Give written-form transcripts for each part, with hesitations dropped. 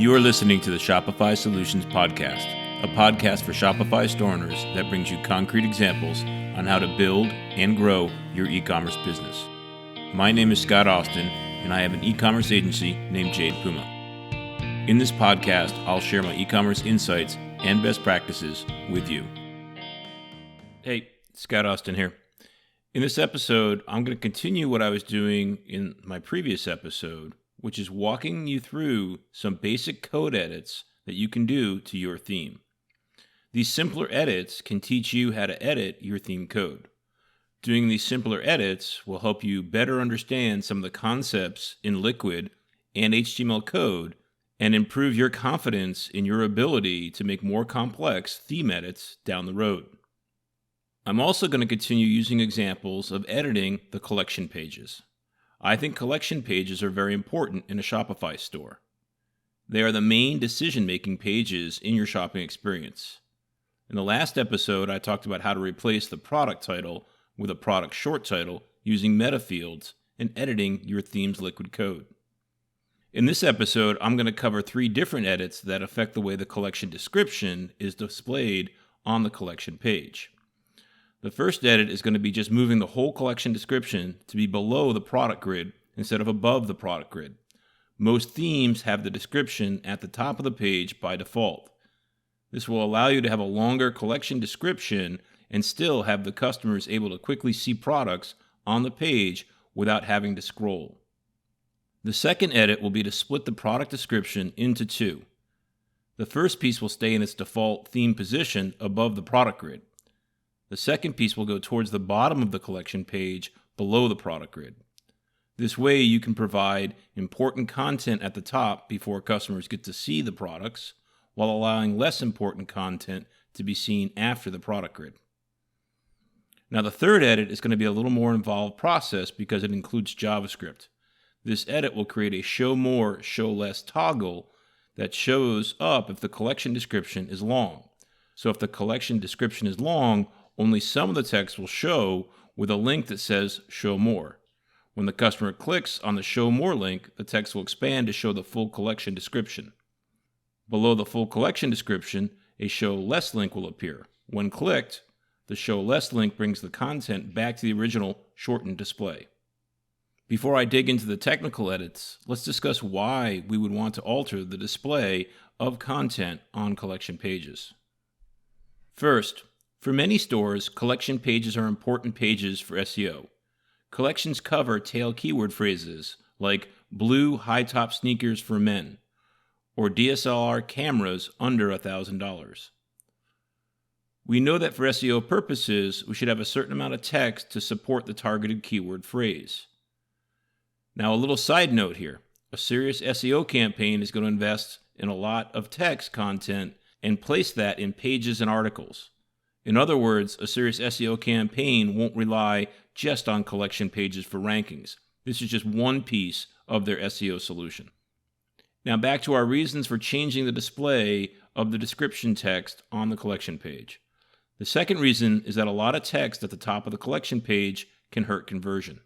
You are listening to the Shopify Solutions Podcast, a podcast for Shopify store owners that brings you concrete examples on how to build and grow your e-commerce business. My name is Scott Austin, and I have an e-commerce agency named Jade Puma. In this podcast, I'll share my e-commerce insights and best practices with you. Hey, Scott Austin here. In this episode, I'm going to continue what I was doing in my previous episode, which is walking you through some basic code edits that you can do to your theme. These simpler edits can teach you how to edit your theme code. Doing these simpler edits will help you better understand some of the concepts in Liquid and HTML code and improve your confidence in your ability to make more complex theme edits down the road. I'm also going to continue using examples of editing the collection pages. I think collection pages are very important in a Shopify store. They are the main decision-making pages in your shopping experience. In the last episode, I talked about how to replace the product title with a product short title using meta fields and editing your theme's Liquid code. In this episode, I'm going to cover 3 different edits that affect the way the collection description is displayed on the collection page. The first edit is going to be just moving the whole collection description to be below the product grid instead of above the product grid. Most themes have the description at the top of the page by default. This will allow you to have a longer collection description and still have the customers able to quickly see products on the page without having to scroll. The second edit will be to split the product description into 2. The first piece will stay in its default theme position above the product grid. The second piece will go towards the bottom of the collection page below the product grid. This way you can provide important content at the top before customers get to see the products, while allowing less important content to be seen after the product grid. Now the third edit is going to be a little more involved process because it includes JavaScript. This edit will create a show more, show less toggle that shows up if the collection description is long. So if the collection description is long, only some of the text will show with a link that says Show More. When the customer clicks on the Show More link, the text will expand to show the full collection description. Below the full collection description, a Show Less link will appear. When clicked, the Show Less link brings the content back to the original shortened display. Before I dig into the technical edits, let's discuss why we would want to alter the display of content on collection pages. First, for many stores, collection pages are important pages for SEO. Collections cover tail keyword phrases like blue high-top sneakers for men or DSLR cameras under $1,000. We know that for SEO purposes, we should have a certain amount of text to support the targeted keyword phrase. Now, a little side note here. A serious SEO campaign is going to invest in a lot of text content and place that in pages and articles. In other words, a serious SEO campaign won't rely just on collection pages for rankings. This is just one piece of their SEO solution. Now back to our reasons for changing the display of the description text on the collection page. The second reason is that a lot of text at the top of the collection page can hurt conversion.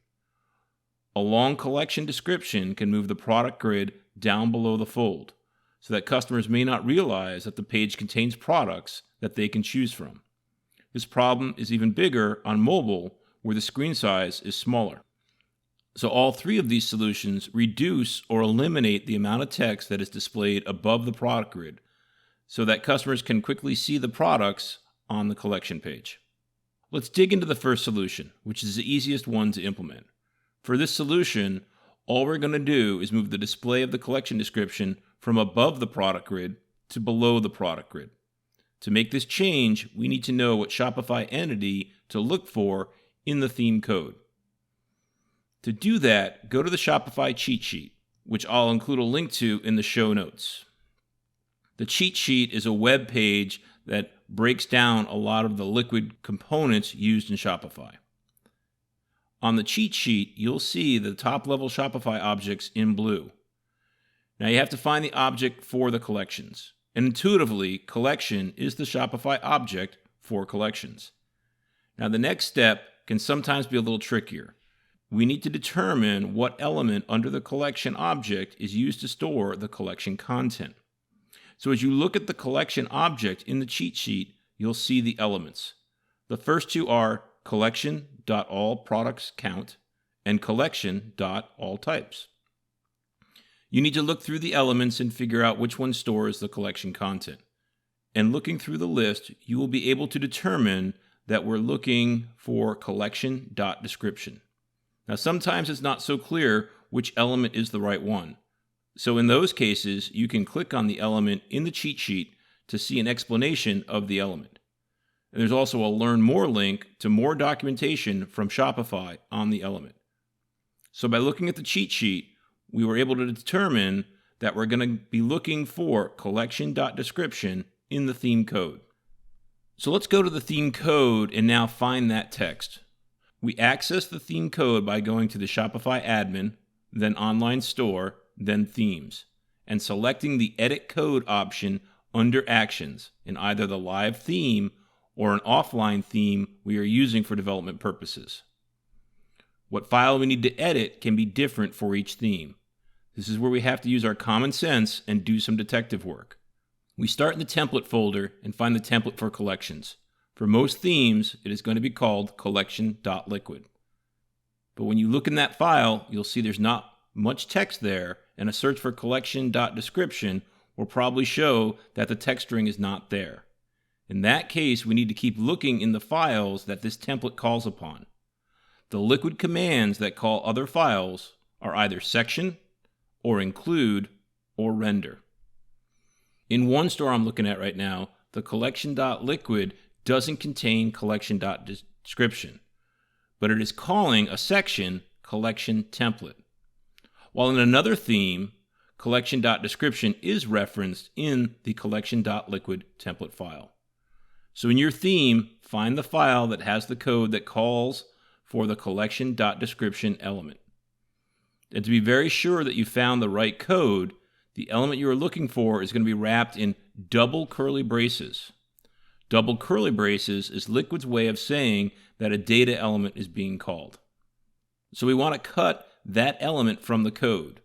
A long collection description can move the product grid down below the fold, so that customers may not realize that the page contains products that they can choose from. This problem is even bigger on mobile, where the screen size is smaller. So all 3 of these solutions reduce or eliminate the amount of text that is displayed above the product grid, so that customers can quickly see the products on the collection page. Let's dig into the first solution, which is the easiest one to implement. For this solution, all we're going to do is move the display of the collection description from above the product grid to below the product grid. To make this change, we need to know what Shopify entity to look for in the theme code. To do that, go to the Shopify cheat sheet, which I'll include a link to in the show notes. The cheat sheet is a web page that breaks down a lot of the Liquid components used in Shopify. On the cheat sheet, you'll see the top-level Shopify objects in blue. Now you have to find the object for the collections. And intuitively, collection is the Shopify object for collections. Now the next step can sometimes be a little trickier. we need to determine what element under the collection object is used to store the collection content. So as you look at the collection object in the cheat sheet, you'll see the elements. The first two are collection.allproductsCount and collection.alltypes. You need to look through the elements and figure out which one stores the collection content. And looking through the list, you will be able to determine that we're looking for collection.description. Now, sometimes it's not so clear which element is the right one. So in those cases, you can click on the element in the cheat sheet to see an explanation of the element. And there's also a Learn More link to more documentation from Shopify on the element. So by looking at the cheat sheet, we were able to determine that we're going to be looking for collection.description in the theme code. So let's go to the theme code and now find that text. We access the theme code by going to the Shopify admin, then Online Store, then Themes, and selecting the Edit Code option under Actions in either the live theme or an offline theme we are using for development purposes. What file we need to edit can be different for each theme. This is where we have to use our common sense and do some detective work. We start in the template folder and find the template for collections. For most themes, it is going to be called collection.liquid. But when you look in that file, you'll see there's not much text there, and a search for collection.description will probably show that the text string is not there. In that case, we need to keep looking in the files that this template calls upon. The liquid commands that call other files are either section, or include, or render. In one store I'm looking at right now, the collection.liquid doesn't contain collection.description, but it is calling a section collection template. While in another theme, collection.description is referenced in the collection.liquid template file. So in your theme, find the file that has the code that calls for the collection.description element. And to be very sure that you found the right code, the element you are looking for is going to be wrapped in double curly braces. Double curly braces is Liquid's way of saying that a data element is being called. So we want to cut that element from the code.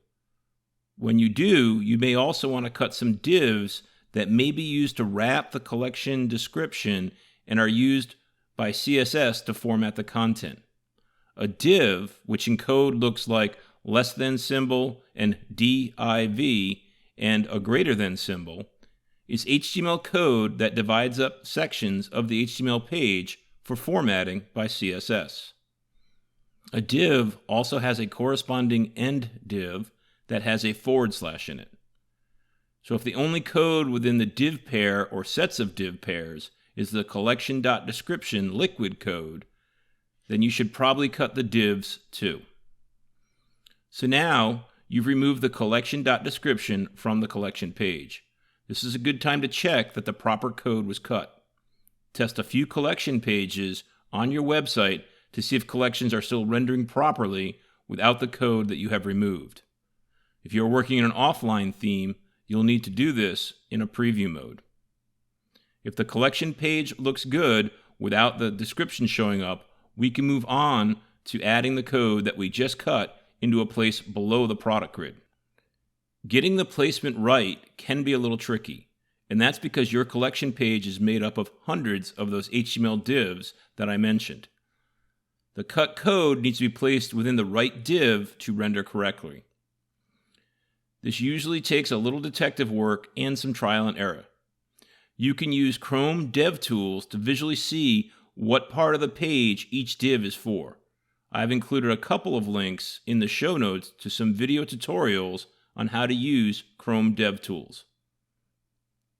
When you do, you may also want to cut some divs that may be used to wrap the collection description and are used by CSS to format the content. A div, which in code looks like less than symbol and div and a greater than symbol, is HTML code that divides up sections of the HTML page for formatting by CSS. A div also has a corresponding end div that has a / in it. So if the only code within the div pair or sets of div pairs is the collection.description liquid code, then you should probably cut the divs too. So now you've removed the collection.description from the collection page. This is a good time to check that the proper code was cut. Test a few collection pages on your website to see if collections are still rendering properly without the code that you have removed. If you're working in an offline theme, you'll need to do this in a preview mode. If the collection page looks good without the description showing up, we can move on to adding the code that we just cut into a place below the product grid. Getting the placement right can be a little tricky, and that's because your collection page is made up of hundreds of those HTML divs that I mentioned. The cut code needs to be placed within the right div to render correctly. This usually takes a little detective work and some trial and error. You can use Chrome DevTools to visually see what part of the page each div is for. I've included a couple of links in the show notes to some video tutorials on how to use Chrome DevTools.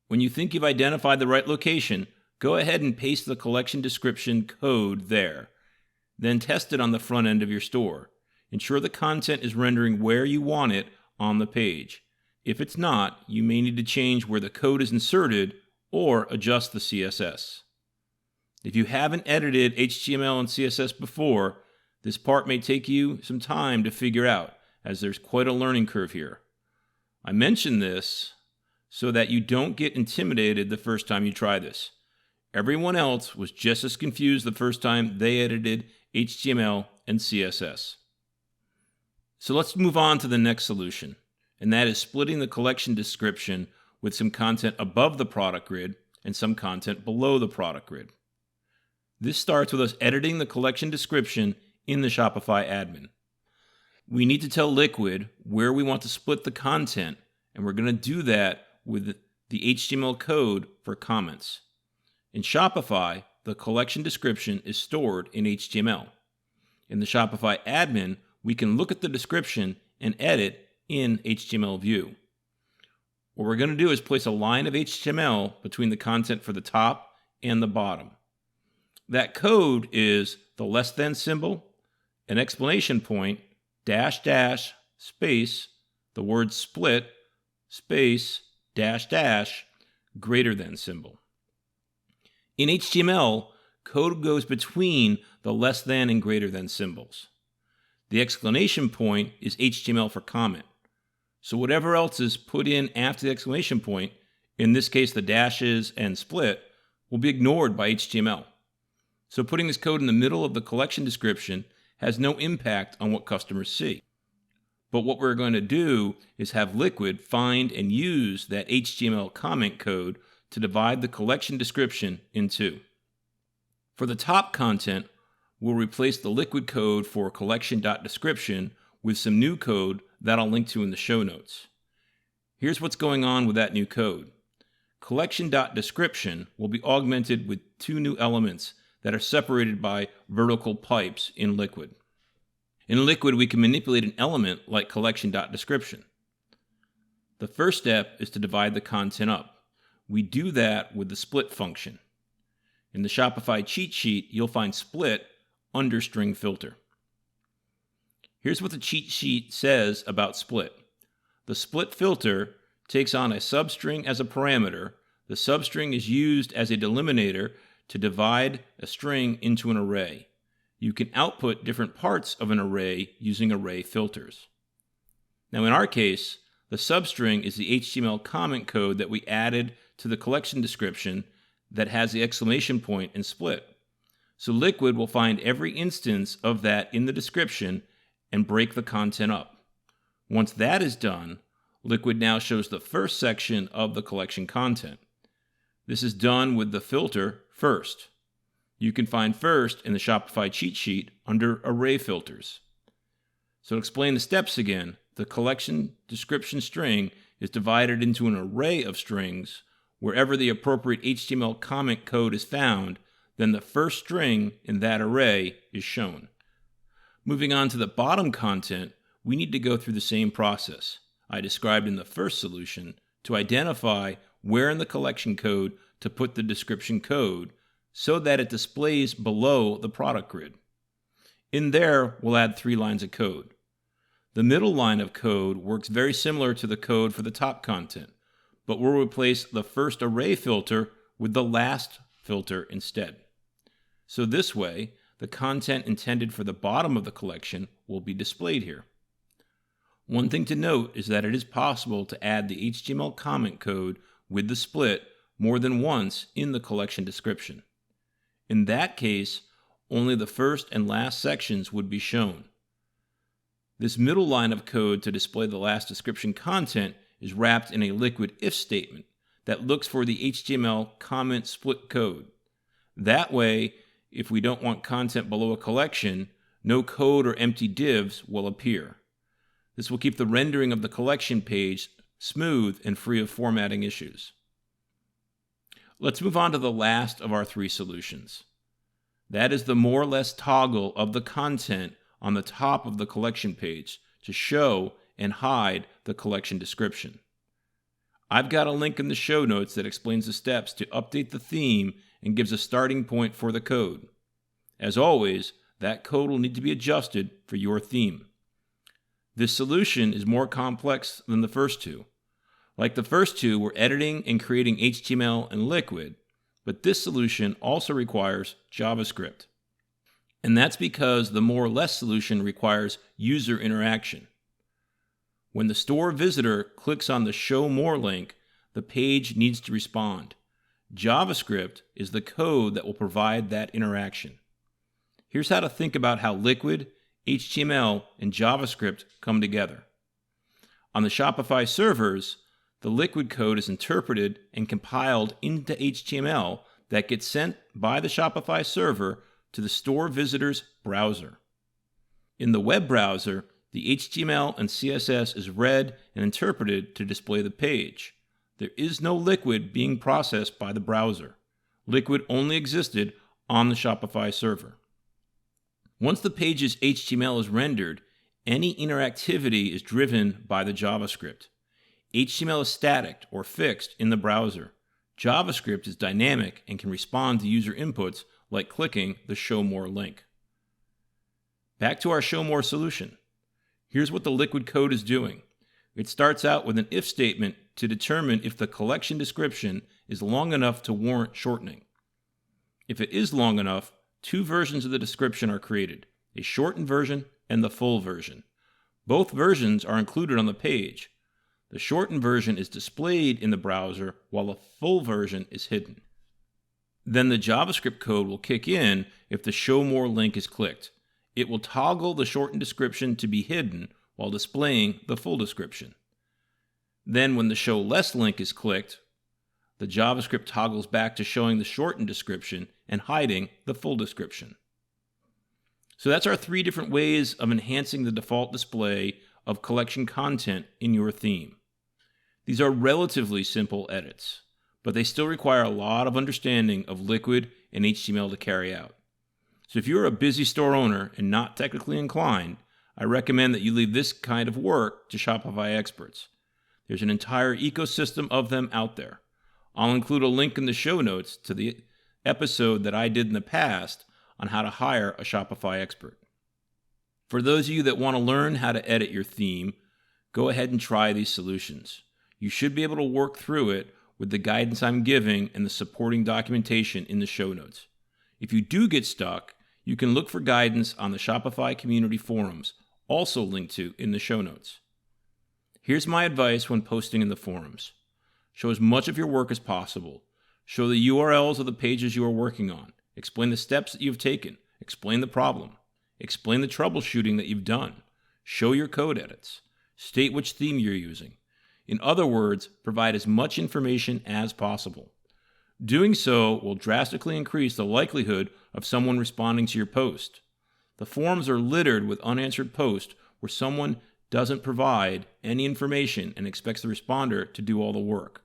When you think you've identified the right location, go ahead and paste the collection description code there. Then test it on the front end of your store. Ensure the content is rendering where you want it on the page. If it's not, you may need to change where the code is inserted or adjust the CSS. If you haven't edited HTML and CSS before, this part may take you some time to figure out, as there's quite a learning curve here. I mention this so that you don't get intimidated the first time you try this. Everyone else was just as confused the first time they edited HTML and CSS. So let's move on to the next solution, and that is splitting the collection description with some content above the product grid and some content below the product grid. This starts with us editing the collection description in the Shopify admin. We need to tell Liquid where we want to split the content, and we're going to do that with the HTML code for comments. In Shopify, the collection description is stored in HTML. In the Shopify admin, we can look at the description and edit in HTML view. What we're going to do is place a line of HTML between the content for the top and the bottom. That code is the less than symbol, an exclamation point, dash dash, space, the word split, space, dash dash, greater than symbol. In HTML, code goes between the less than and greater than symbols. The exclamation point is HTML for comment. So whatever else is put in after the exclamation point, in this case the dashes and split, will be ignored by HTML. So putting this code in the middle of the collection description has no impact on what customers see. But what we're going to do is have Liquid find and use that HTML comment code to divide the collection description in two. For the top content, we'll replace the Liquid code for collection.description with some new code that I'll link to in the show notes. Here's what's going on with that new code. Collection.description will be augmented with two new elements that are separated by vertical pipes in Liquid. In Liquid, we can manipulate an element like collection.description. The first step is to divide the content up. We do that with the split function. In the Shopify cheat sheet, you'll find split under string filter. Here's what the cheat sheet says about split. The split filter takes on a substring as a parameter. The substring is used as a delimiter to divide a string into an array. You can output different parts of an array using array filters. Now in our case, the substring is the HTML comment code that we added to the collection description that has the exclamation point and split. So Liquid will find every instance of that in the description and break the content up. Once that is done, Liquid now shows the first section of the collection content. This is done with the filter first. You can find first in the Shopify cheat sheet under array filters. So to explain the steps again, the collection description string is divided into an array of strings. Wherever the appropriate HTML comment code is found, then the first string in that array is shown. Moving on to the bottom content, we need to go through the same process I described in the first solution to identify where in the collection code to put the description code so that it displays below the product grid. In there, we'll add 3 lines of code. The middle line of code works very similar to the code for the top content, but we'll replace the first array filter with the last filter instead. So this way, the content intended for the bottom of the collection will be displayed here. One thing to note is that it is possible to add the HTML comment code with the split more than once in the collection description. In that case, only the first and last sections would be shown. This middle line of code to display the last description content is wrapped in a Liquid if statement that looks for the HTML comment split code. That way, if we don't want content below a collection, no code or empty divs will appear. This will keep the rendering of the collection page smooth and free of formatting issues. Let's move on to the last of our 3 solutions. That is the more or less toggle of the content on the top of the collection page to show and hide the collection description. I've got a link in the show notes that explains the steps to update the theme and gives a starting point for the code. As always, that code will need to be adjusted for your theme. This solution is more complex than the first 2. Like the first 2, we're editing and creating HTML in Liquid, but this solution also requires JavaScript. And that's because the more or less solution requires user interaction. When the store visitor clicks on the Show More link, the page needs to respond. JavaScript is the code that will provide that interaction. Here's how to think about how Liquid, HTML, and JavaScript come together. On the Shopify servers, the Liquid code is interpreted and compiled into HTML that gets sent by the Shopify server to the store visitor's browser. In the web browser, the HTML and CSS is read and interpreted to display the page. There is no Liquid being processed by the browser. Liquid only existed on the Shopify server. Once the page's HTML is rendered, any interactivity is driven by the JavaScript. HTML is static or fixed in the browser. JavaScript is dynamic and can respond to user inputs like clicking the Show More link. Back to our Show More solution. Here's what the Liquid code is doing. It starts out with an if statement to determine if the collection description is long enough to warrant shortening. If it is long enough, two versions of the description are created, a shortened version and the full version. Both versions are included on the page. The shortened version is displayed in the browser while the full version is hidden. Then the JavaScript code will kick in if the Show More link is clicked. It will toggle the shortened description to be hidden while displaying the full description. Then when the Show Less link is clicked, the JavaScript toggles back to showing the shortened description and hiding the full description. So that's our three different ways of enhancing the default display of collection content in your theme. These are relatively simple edits, but they still require a lot of understanding of Liquid and HTML to carry out. So if you're a busy store owner and not technically inclined, I recommend that you leave this kind of work to Shopify experts. There's an entire ecosystem of them out there. I'll include a link in the show notes to the episode that I did in the past on how to hire a Shopify expert. For those of you that want to learn how to edit your theme, go ahead and try these solutions. You should be able to work through it with the guidance I'm giving and the supporting documentation in the show notes. If you do get stuck, you can look for guidance on the Shopify community forums, also linked to in the show notes. Here's my advice when posting in the forums. Show as much of your work as possible. Show the URLs of the pages you are working on. Explain the steps that you've taken. Explain the problem. Explain the troubleshooting that you've done. Show your code edits. State which theme you're using. In other words, provide as much information as possible. Doing so will drastically increase the likelihood of someone responding to your post. The forums are littered with unanswered posts where someone doesn't provide any information and expects the responder to do all the work.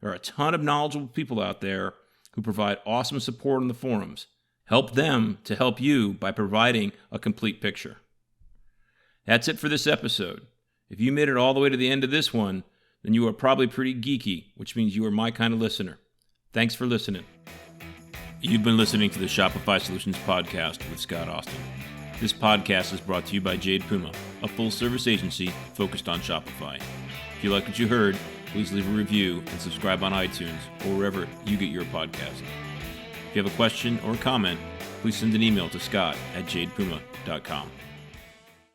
There are a ton of knowledgeable people out there who provide awesome support in the forums. Help them to help you by providing a complete picture. That's it for this episode. If you made it all the way to the end of this one, then you are probably pretty geeky, which means you are my kind of listener. Thanks for listening. You've been listening to the Shopify Solutions Podcast with Scott Austin. This podcast is brought to you by Jade Puma, a full-service agency focused on Shopify. If you like what you heard, please leave a review and subscribe on iTunes or wherever you get your podcast. If you have a question or a comment, please send an email to scott@jadepuma.com.